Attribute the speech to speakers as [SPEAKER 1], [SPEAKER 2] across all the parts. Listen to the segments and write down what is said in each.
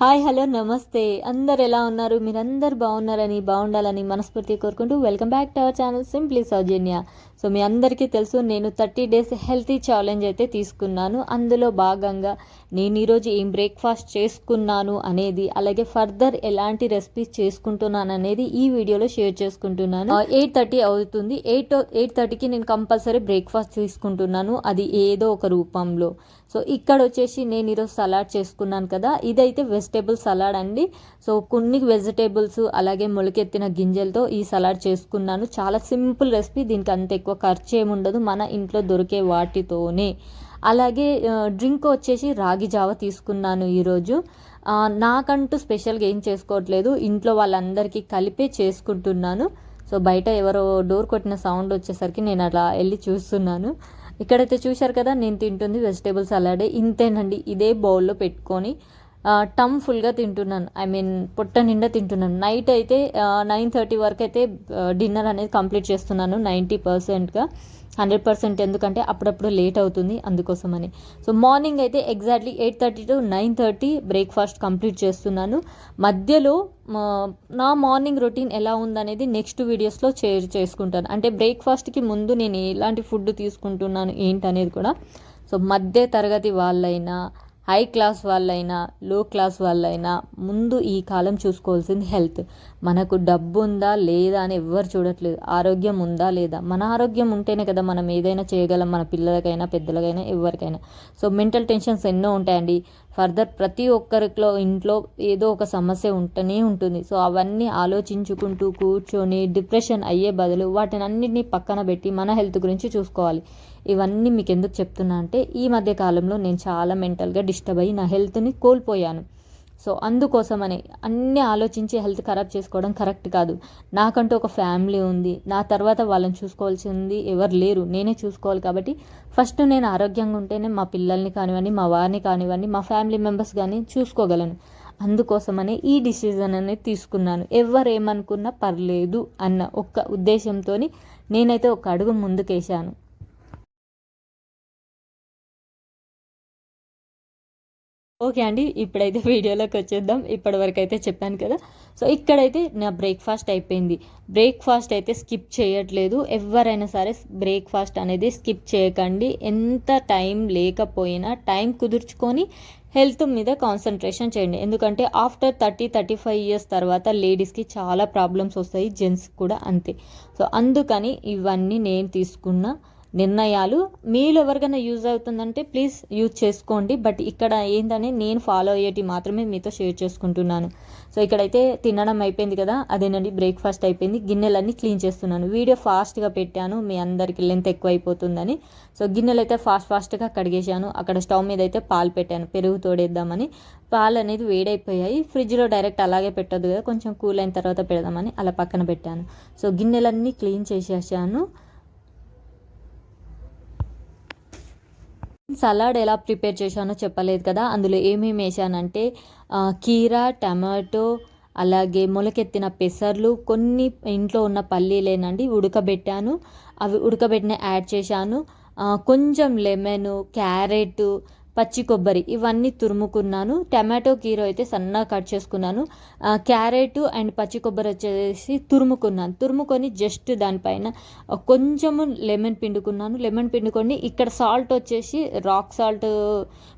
[SPEAKER 1] Hi hello నమస్తే అందరు ఎలా ఉన్నారు? మీరందరు బాగుండాలని మనస్ఫూర్తిగా కోరుకుంటూ welcome back to our channel simply Soujanya. So మీ అందరికీ తెలుసు, నేను 30 డేస్ హెల్తీ ఛాలెంజ్ అయితే తీసుకున్నాను. అందులో భాగంగా నేను ఈరోజు ఏం బ్రేక్ఫాస్ట్ చేసుకున్నాను అనేది, అలాగే ఫర్దర్ ఎలాంటి రెసిపీస్ చేసుకుంటున్నాను అనేది ఈ వీడియోలో షేర్ చేసుకుంటున్నాను. 8:30 అవుతుంది. 8:30కి నేను కంపల్సరీ బ్రేక్ఫాస్ట్ తీసుకుంటున్నాను, అది ఏదో ఒక రూపంలో. సో ఇక్కడ వచ్చేసి నేను ఈరోజు సలాడ్ చేసుకున్నాను కదా, ఇదైతే వెజిటేబుల్ సలాడ్ అండి. సో కొన్ని వెజిటేబుల్స్ అలాగే మొలకెత్తిన గింజలతో ఈ సలాడ్ చేసుకున్నాను. చాలా సింపుల్ రెసిపీ, దీనికి అంత ఎక్కువ ఖర్చు ఏమి ఉండదు, మన ఇంట్లో దొరికే వాటితోనే. అలాగే డ్రింక్ వచ్చేసి రాగి జావ తీసుకున్నాను ఈరోజు. నాకంటూ స్పెషల్గా ఏం చేసుకోవట్లేదు, ఇంట్లో వాళ్ళందరికీ కలిపే చేసుకుంటున్నాను. సో బయట ఎవరో డోర్ కొట్టిన సౌండ్ వచ్చేసరికి నేను అలా వెళ్ళి చూస్తున్నాను. ఇక్కడైతే చూశారు కదా, నేను తింటుంది వెజిటేబుల్ సలాడే. ఇంతేనండి, ఇదే బౌల్లో పెట్టుకొని టమ్ ఫుల్గా తింటున్నాను, పొట్ట నిండా తింటున్నాను. నైట్ అయితే 9:30 వరకు అయితే డిన్నర్ అనేది కంప్లీట్ చేస్తున్నాను 90%గా. 100% ఎందుకంటే అప్పుడప్పుడు లేట్ అవుతుంది, అందుకోసమని. సో మార్నింగ్ అయితే ఎగ్జాక్ట్లీ 8:30 to 9:30 బ్రేక్ఫాస్ట్ కంప్లీట్ చేస్తున్నాను. మధ్యలో నా మార్నింగ్ రొటీన్ ఎలా ఉందనేది నెక్స్ట్ వీడియోస్లో షేర్ చేసుకుంటాను. అంటే బ్రేక్ఫాస్ట్కి ముందు నేను ఎలాంటి ఫుడ్ తీసుకుంటున్నాను ఏంటనేది కూడా. సో మధ్య తరగతి వాళ్ళైనా, హై క్లాస్ వాళ్ళైనా, లో క్లాస్ వాళ్ళైనా ముందు ఈ కాలం చూసుకోవాల్సింది హెల్త్. మనకు డబ్బు ఉందా లేదా అని ఎవ్వరు చూడట్లేదు, ఆరోగ్యం ఉందా లేదా. మన ఆరోగ్యం ఉంటేనే కదా మనం ఏదైనా చేయగలం, మన పిల్లలకైనా పెద్దలకైనా ఎవరికైనా. సో మెంటల్ టెన్షన్స్ ఎన్నో ఉంటాయండి. ఫర్దర్ ప్రతి ఒక్కరిలో ఇంట్లో ఏదో ఒక సమస్య ఉంటూనే ఉంటుంది. సో అవన్నీ ఆలోచించుకుంటూ కూర్చొని డిప్రెషన్ అయ్యే బదులు వాటిని అన్నింటినీ పక్కన పెట్టి మన హెల్త్ గురించి చూసుకోవాలి. ఇవన్నీ మీకు ఎందుకు చెప్తున్నా అంటే, ఈ మధ్య కాలంలో నేను చాలా మెంటల్గా డిస్టర్బ్ అయ్యి నా హెల్త్ని కోల్పోయాను. సో అందుకోసమని అన్నీ ఆలోచించి హెల్త్ ఖరాబ్ చేసుకోవడం కరెక్ట్ కాదు. నాకంటూ ఒక ఫ్యామిలీ ఉంది, నా తర్వాత వాళ్ళని చూసుకోవాల్సింది ఎవరు లేరు, నేనే చూసుకోవాలి. కాబట్టి ఫస్ట్ నేను ఆరోగ్యంగా ఉంటేనే మా పిల్లల్ని కానివ్వండి, మా వారిని కానివ్వండి, మా ఫ్యామిలీ మెంబర్స్ కానీ చూసుకోగలను. అందుకోసమని ఈ డిసిజన్ అనేది తీసుకున్నాను. ఎవరు ఏమనుకున్నా పర్లేదు అన్న ఒక్క ఉద్దేశంతో నేనైతే ఒక అడుగు ముందుకేసాను. ఓకే అండి, ఇప్పుడైతే వీడియోలోకి వచ్చేద్దాం. ఇప్పటివరకు అయితే చెప్పాను కదా. సో ఇక్కడైతే నా బ్రేక్ఫాస్ట్ అయిపోయింది. బ్రేక్ఫాస్ట్ అయితే స్కిప్ చేయట్లేదు. ఎవరైనా సరే బ్రేక్ఫాస్ట్ అనేది స్కిప్ చేయకండి. ఎంత టైం లేకపోయినా టైం కుదుర్చుకొని హెల్త్ మీద కాన్సన్ట్రేషన్ చేయండి. ఎందుకంటే ఆఫ్టర్ 30-35 ఇయర్స్ తర్వాత లేడీస్కి చాలా ప్రాబ్లమ్స్ వస్తాయి, జెంట్స్ కూడా అంతే. సో అందుకని ఇవన్నీ నేను తీసుకున్న నిర్ణయాలు. మీలో ఎవరికైనా యూజ్ అవుతుందంటే ప్లీజ్ యూజ్ చేసుకోండి. బట్ ఇక్కడ ఏంటనే నేను ఫాలో అయ్యేటి మాత్రమే మీతో షేర్ చేసుకుంటున్నాను. సో ఇక్కడైతే తినడం అయిపోయింది కదా, అదేనండి బ్రేక్ఫాస్ట్ అయిపోయింది. గిన్నెలన్నీ క్లీన్ చేస్తున్నాను. వీడియో ఫాస్ట్గా పెట్టాను, మీ అందరికి లెంత్ ఎక్కువ అయిపోతుందని. సో గిన్నెలు అయితే ఫాస్ట్గా కడిగేశాను. అక్కడ స్టవ్ మీద అయితే పాలు పెట్టాను, పెరుగు తోడేద్దామని. పాలు అనేది వేడైపోయాయి. ఫ్రిడ్జ్లో డైరెక్ట్ అలాగే పెట్టొద్దు కదా, కొంచెం కూల్ అయిన తర్వాత పెడదామని అలా పక్కన పెట్టాను. సో గిన్నెలన్నీ క్లీన్ చేసేసాను. సలాడ్ ఎలా ప్రిపేర్ చేశానో చెప్పలేదు కదా. అందులో ఏమేమి వేసానంటే కీరా, టమాటో, అలాగే మొలకెత్తిన పెసర్లు, కొన్ని ఇంట్లో ఉన్న పల్లీలేనండి ఉడకబెట్టాను. అవి ఉడకబెట్టిన యాడ్ చేశాను. కొంచెం లెమన్, క్యారెట్, పచ్చి కొబ్బరి ఇవన్నీ తురుముకున్నాను. టమాటో కీర అయితే సన్నగా కట్ చేసుకున్నాను. క్యారెట్ అండ్ పచ్చి కొబ్బరి వచ్చేసి తురుముకొని జస్ట్ దానిపైన కొంచెము లెమన్ పిండుకున్నాను. లెమన్ పిండుకొని ఇక్కడ సాల్ట్ వచ్చేసి రాక్ సాల్ట్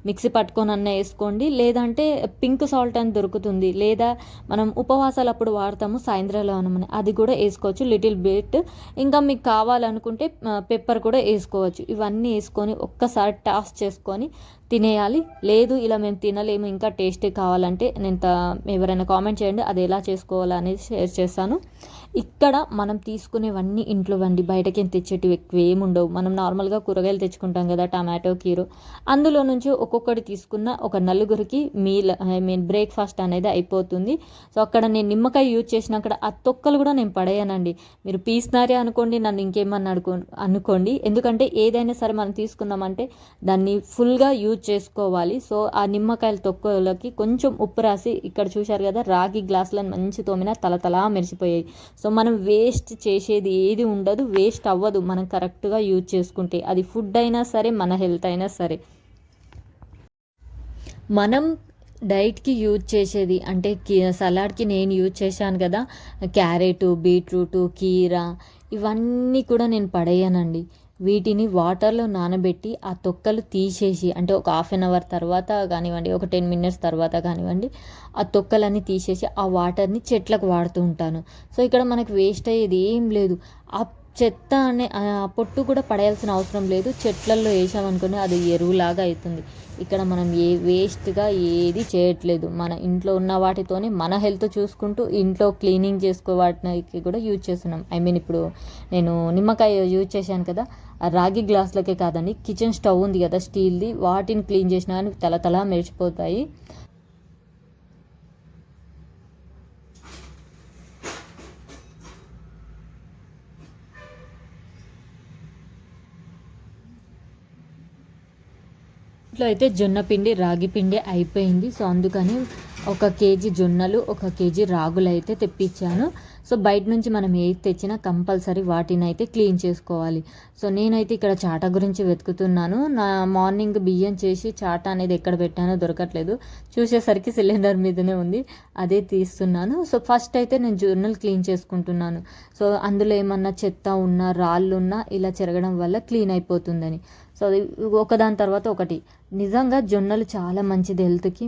[SPEAKER 1] మిక్సీ పట్టుకొని అన్న వేసుకోండి, లేదంటే పింక్ సాల్ట్ అని దొరుకుతుంది, లేదా మనం ఉపవాసాలు అప్పుడు వాడతాము సాయంత్రంలో అనమని, అది కూడా వేసుకోవచ్చు లిటిల్ బిట్. ఇంకా మీకు కావాలనుకుంటే పెప్పర్ కూడా వేసుకోవచ్చు. ఇవన్నీ వేసుకొని ఒక్కసారి టాస్ చేసుకొని తినేయాలి. లేదు ఇలా మేము తినలేము, ఇంకా టేస్టీ కావాలంటే ఎవరైనా కామెంట్ చేయండి, అది ఎలా చేసుకోవాలా అనేది షేర్ చేస్తాను. ఇక్కడ మనం తీసుకునేవన్నీ ఇంట్లో వండి, బయటకి తెచ్చేటివి ఎక్కువ ఏముండవు. మనం నార్మల్గా కూరగాయలు తెచ్చుకుంటాం కదా, టమాటో, కీరో, అందులో నుంచి ఒక్కొక్కటి తీసుకున్న ఒక నలుగురికి బ్రేక్ఫాస్ట్ అనేది అయిపోతుంది. సో అక్కడ నేను నిమ్మకాయ యూజ్ చేసిన అక్కడ ఆ తొక్కలు కూడా నేను పడేయనండి. మీరు పీసినారే అనుకోండి, నన్ను ఇంకేమన్నా అనుకోండి. ఎందుకంటే ఏదైనా సరే మనం తీసుకున్నామంటే దాన్ని ఫుల్గా యూజ్ చేసుకోవాలి. సో ఆ నిమ్మకాయల తొక్కలకి కొంచెం ఉప్పు రాసి, ఇక్కడ చూశారు కదా రాగి గ్లాసులను మంచి తోమిన తలతలా మెరిసిపోయాయి. సో మనం వేస్ట్ చేసేది ఏది ఉండదు, వేస్ట్ అవ్వదు మనం కరెక్ట్గా యూజ్ చేసుకుంటే. అది ఫుడ్ అయినా సరే, మన హెల్త్ అయినా సరే. మనం డైట్కి యూజ్ చేసేది అంటే సలాడ్కి నేను యూజ్ చేశాను కదా, క్యారెట్, బీట్రూట్, కీరా, ఇవన్నీ కూడా నేను పడేయనండి. వీటిని వాటర్లో నానబెట్టి ఆ తొక్కలు తీసేసి, అంటే ఒక హాఫ్ అన్ అవర్ తర్వాత కానివ్వండి, ఒక 10 మినిట్స్ తర్వాత కానివ్వండి, ఆ తొక్కలన్నీ తీసేసి ఆ వాటర్ని చెట్లకు వాడుతూ ఉంటాను. సో ఇక్కడ మనకి వేస్ట్ అయ్యేది ఏం లేదు. ఆ చెత్త అనే పొట్టు కూడా పడేయాల్సిన అవసరం లేదు. చెట్లల్లో వేసామనుకోండి అది ఎరువులాగా అవుతుంది. ఇక్కడ మనం వేస్ట్గా ఏది చేయట్లేదు. మన ఇంట్లో ఉన్న వాటితోనే మన హెల్త్ చూసుకుంటూ ఇంట్లో క్లీనింగ్ వాటికి కూడా యూజ్ చేస్తున్నాం. ఐ మీన్ ఇప్పుడు నేను నిమ్మకాయ యూజ్ చేశాను కదా, ఆ రాగి గ్లాసులకే కాదండి, కిచెన్ స్టవ్ ఉంది కదా స్టీల్ది, వాటిని క్లీన్ చేసినా కానీ తల మెరిచిపోతాయి. ఇంట్లో అయితే జొన్న పిండి, రాగి పిండి అయిపోయింది. సో అందుకని 1 కేజీ జొన్నలు, 1 కేజీ రాగులు అయితే తెప్పించాను. సో బయట నుంచి మనం ఏది తెచ్చినా కంపల్సరీ వాటిని అయితే క్లీన్ చేసుకోవాలి. సో నేనైతే ఇక్కడ చాట గురించి వెతుకుతున్నాను. నా మార్నింగ్ బియ్యం చేసి చాట అనేది ఎక్కడ పెట్టానో దొరకట్లేదు. చూసేసరికి సిలిండర్ మీదనే ఉంది, అదే తీస్తున్నాను. సో ఫస్ట్ అయితే నేను జొన్నలు క్లీన్ చేసుకుంటున్నాను. సో అందులో ఏమన్నా చెత్త ఉన్నా, రాళ్ళు ఉన్నా ఇలా చెరగడం వల్ల క్లీన్ అయిపోతుందని. సో అది ఒకదాని తర్వాత ఒకటి. నిజంగా జొన్నలు చాలా మంచిది హెల్త్కి.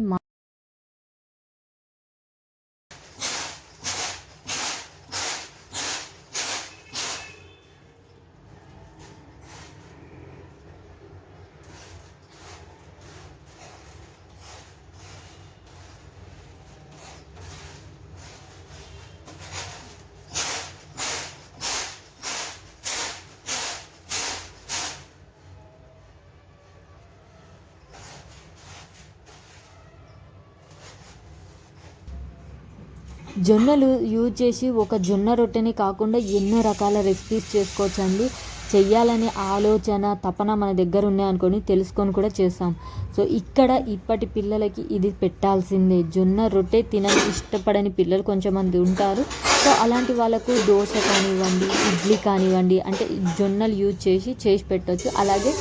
[SPEAKER 1] జొన్నలు యూజ్ చేసి ఒక జొన్న రొట్టెని కాకుండా ఎన్నో రకాల రెసిపీస్ చేసుకోవచ్చండి. చెయ్యాలనే ఆలోచన, తపన మన దగ్గర ఉన్నాయనుకొని తెలుసుకొని కూడా చేస్తాం. సో ఇక్కడ ఇప్పటి పిల్లలకి ఇది పెట్టాల్సిందే. జొన్న రొట్టె తినని ఇష్టపడని పిల్లలు కొంచెంమంది ఉంటారు. సో అలాంటి వాళ్ళకు దోశ కానివ్వండి, ఇడ్లీ కానివ్వండి, అంటే జొన్నలు యూజ్ చేసి పెట్టవచ్చు. అలాగే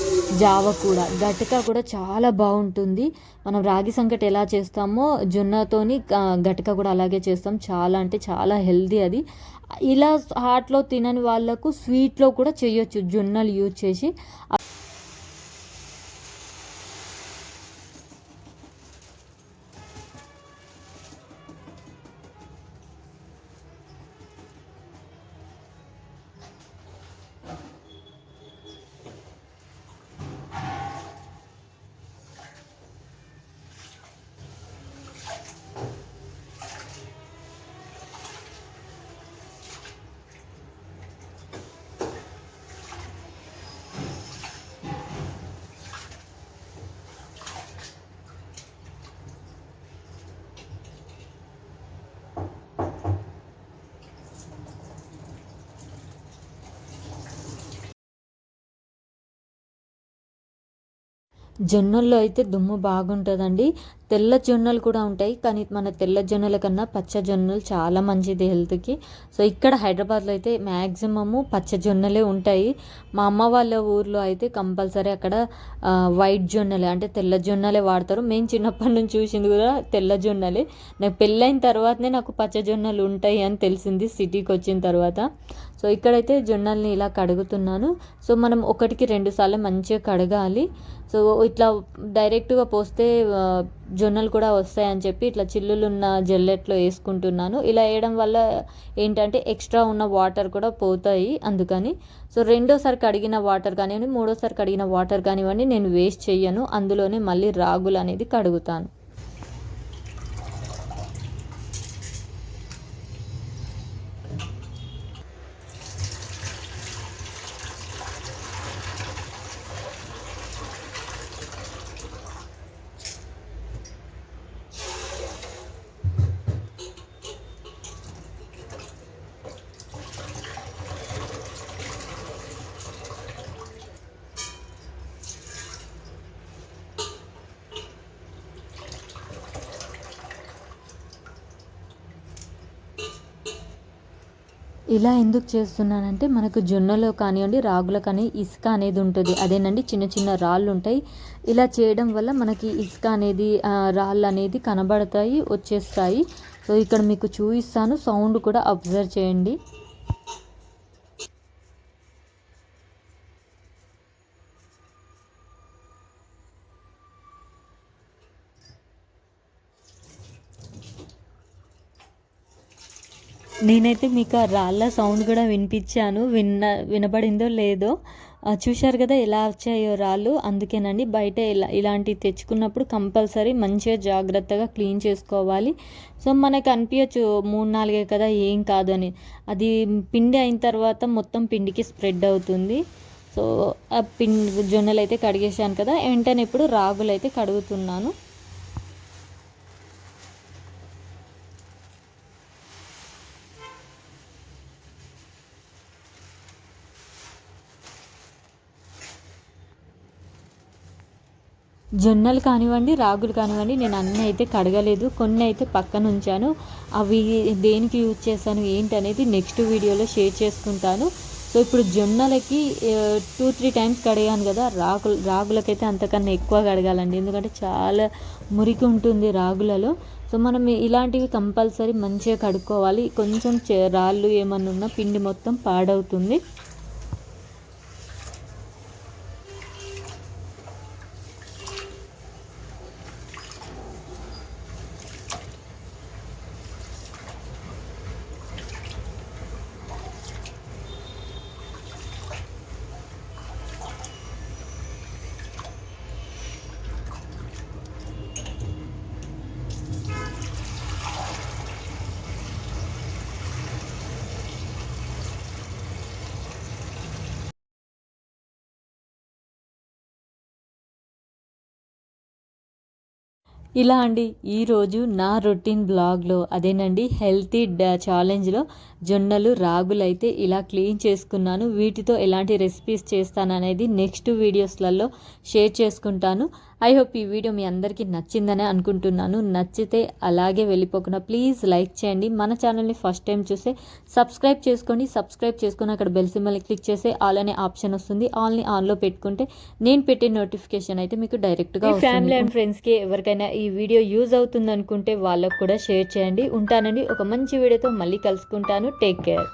[SPEAKER 1] జావ కూడా, గటక కూడా చాలా బాగుంటుంది. మనం రాగి సంకటి ఎలా చేస్తామో జొన్నతోని గటక కూడా అలాగే చేస్తాం. చాలా అంటే చాలా హెల్దీ అది. ఇలా హాట్లో తినని వాళ్ళకు స్వీట్లో కూడా చేయొచ్చు జొన్నలు యూజ్ చేసి. జొన్నల్లో అయితే దుమ్ము బాగుంటుందండి. తెల్ల జొన్నలు కూడా ఉంటాయి, కానీ మన తెల్ల జొన్నల కన్నా పచ్చ జొన్నలు చాలా మంచిది హెల్త్కి. సో ఇక్కడ హైదరాబాద్లో అయితే మ్యాక్సిమము పచ్చ జొన్నలే ఉంటాయి. మా అమ్మ వాళ్ళ ఊర్లో అయితే కంపల్సరీ అక్కడ వైట్ జొన్నలే, అంటే తెల్ల జొన్నలే వాడతారు. మేము చిన్నప్పటి నుంచి చూసింది కూడా తెల్ల జొన్నలే. నాకు పెళ్ళైన తర్వాతనే నాకు పచ్చ జొన్నలు ఉంటాయి అని తెలిసింది సిటీకి వచ్చిన తర్వాత. సో ఇక్కడైతే జొన్నల్ని ఇలా కడుగుతున్నాను. సో మనం 1కి 2 సార్లు మంచిగా కడగాలి. సో ఇట్లా డైరెక్ట్గా పోస్తే జొన్నలు కూడా వస్తాయని చెప్పి ఇట్లా చిల్లులున్న జల్లెట్లో వేసుకుంటున్నాను. ఇలా వేయడం వల్ల ఏంటంటే ఎక్స్ట్రా ఉన్న వాటర్ కూడా పోతాయి అందుకని. సో రెండోసారి కడిగిన వాటర్ కానివ్వండి, మూడోసారి కడిగిన వాటర్ కానివ్వండి నేను వేస్ట్ చెయ్యను. అందులోనే మళ్ళీ రాగులు అనేది కడుగుతాను. ఇలా ఎందుకు చేస్తున్నానంటే మనకు జొన్నలో కానివ్వండి రాగులో కానీ ఇసుక అనేది ఉంటుంది, అదేనండి చిన్న చిన్న రాళ్ళు ఉంటాయి. ఇలా చేయడం వల్ల మనకి ఇసుక అనేది రాళ్ళు అనేది కనబడతాయి, వచ్చేస్తాయి. సో ఇక్కడ మీకు చూపిస్తాను, సౌండ్ కూడా అబ్జర్వ్ చేయండి. నేనైతే మీకు ఆ రాళ్ళ సౌండ్ కూడా వినిపించాను, వినబడిందో లేదో. చూశారు కదా ఎలా వచ్చాయో రాళ్ళు. అందుకేనండి బయట ఇలాంటివి తెచ్చుకున్నప్పుడు కంపల్సరీ మంచిగా జాగ్రత్తగా క్లీన్ చేసుకోవాలి. సో మనకు అనిపించచ్చు 3-4 కదా ఏం కాదని, అది పిండి అయిన తర్వాత మొత్తం పిండికి స్ప్రెడ్ అవుతుంది. సో ఆ జొన్నలు అయితే కడిగేసాను కదా, వెంటనే ఇప్పుడు రాగులు అయితే కడుగుతున్నాను. జొన్నలు కానివ్వండి రాగులు కానివ్వండి నేను అన్నీ అయితే కడగలేదు, కొన్ని అయితే పక్కన ఉంచాను. అవి దేనికి యూజ్ చేశాను ఏంటి అనేది నెక్స్ట్ వీడియోలో షేర్ చేసుకుంటాను. సో ఇప్పుడు జొన్నలకి 2-3 టైమ్స్ కడిగాను కదా, రాగులకైతే అంతకన్నా ఎక్కువ కడగాలండి, ఎందుకంటే చాలా మురికి ఉంటుంది రాగులలో. సో మనం ఇలాంటివి కంపల్సరీ మంచిగా కడుక్కోవాలి. కొంచెం రాళ్ళు ఏమన్నా ఉన్నా పిండి మొత్తం పాడవుతుంది. ఇలా అండి ఈరోజు నా రొటీన్ బ్లాగ్లో అదేనండి హెల్తీ ఛాలెంజ్లో జొన్నలు రాగులు అయితే ఇలా క్లీన్ చేసుకున్నాను. వీటితో ఎలాంటి రెసిపీస్ చేస్తాననేది నెక్స్ట్ వీడియోస్లలో షేర్ చేసుకుంటాను. ఐ హోప్ ఈ వీడియో మీ అందరికీ నచ్చిందని అనుకుంటున్నాను. నచ్చితే అలాగే వెళ్ళిపోకుండా ప్లీజ్ లైక్ చేయండి. మన ఛానల్ని ఫస్ట్ టైం చూస్తే సబ్స్క్రైబ్ చేసుకోండి. సబ్స్క్రైబ్ చేసుకుని అక్కడ బెల్ సింబల్ని క్లిక్ చేస్తే ఆల్ అనే ఆప్షన్ వస్తుంది. ఆల్ని ఆన్లో పెట్టుకుంటే నేను పెట్టే నోటిఫికేషన్ అయితే మీకు డైరెక్ట్గా ఫ్యామిలీ అండ్ ఫ్రెండ్స్కి ఎవరికైనా ఈ వీడియో యూజ్ అవుతుంది అనుకుంటే వాళ్ళకు కూడా షేర్ చేయండి. ఉంటానండి, ఒక మంచి వీడియోతో మళ్ళీ కలుసుకుంటాను. Take care.